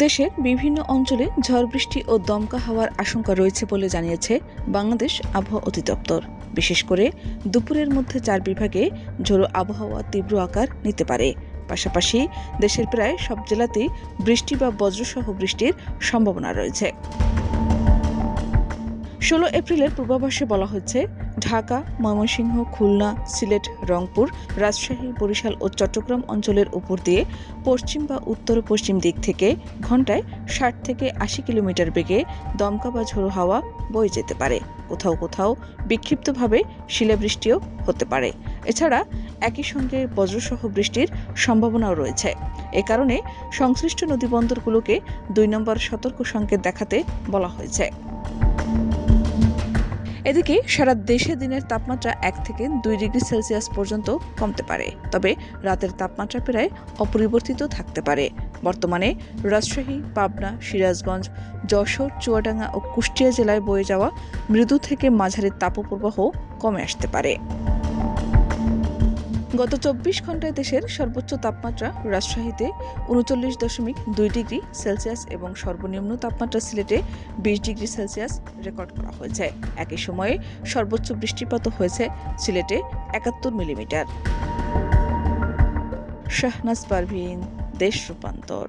দেশের বিভিন্ন অঞ্চলে ঝড় বৃষ্টি ও দমকা হাওয়ার আশঙ্কা রয়েছে বলে জানিয়েছে বাংলাদেশ আবহাওয়া অধিদপ্তর। বিশেষ করে দুপুরের মধ্যে 4 বিভাগে ঝোড়ো আবহাওয়া তীব্র আকার নিতে পারে। পাশাপাশি দেশের প্রায় সব জেলাতেই বৃষ্টি বা বজ্রসহ বৃষ্টির সম্ভাবনা রয়েছে। 16 এপ্রিলের পূর্বাভাসে বলা হয়েছে, ঢাকা, ময়মনসিংহ, খুলনা, সিলেট, রংপুর, রাজশাহী, বরিশাল ও চট্টগ্রাম অঞ্চলের উপর দিয়ে পশ্চিম বা উত্তর পশ্চিম দিক থেকে ঘন্টায় 60 থেকে 80 কিলোমিটার বেগে দমকা বা ঝোড়ো হাওয়া বয়ে যেতে পারে। কোথাও কোথাও বিক্ষিপ্তভাবে শিলাবৃষ্টিও হতে পারে। এছাড়া একই সঙ্গে বজ্রসহ বৃষ্টির সম্ভাবনাও রয়েছে। এ কারণে সংশ্লিষ্ট নদীবন্দরগুলোকে 2 নম্বর সতর্ক সংকেত দেখাতে বলা হয়েছে। এদিকে সারা দেশে দিনের তাপমাত্রা 1 থেকে 2 ডিগ্রি সেলসিয়াস পর্যন্ত কমতে পারে, তবে রাতের তাপমাত্রা প্রায় অপরিবর্তিত থাকতে পারে। বর্তমানে রাজশাহী, পাবনা, সিরাজগঞ্জ, যশোর, চুয়াডাঙ্গা ও কুষ্টিয়া জেলায় বয়ে যাওয়া মৃদু থেকে মাঝারি তাপপ্রবাহ কমে আসতে পারে। গত 24 ঘন্টায় দেশের সর্বোচ্চ তাপমাত্রা রাজশাহীতে 39.2 ডিগ্রি সেলসিয়াস এবং সর্বনিম্ন তাপমাত্রা সিলেটে 20 ডিগ্রি সেলসিয়াস রেকর্ড করা হয়েছে। একই সময়ে সর্বোচ্চ বৃষ্টিপাত হয়েছে সিলেটে 71 মিলিমিটার। শাহনাজ পারভীন, দেশ রূপান্তর।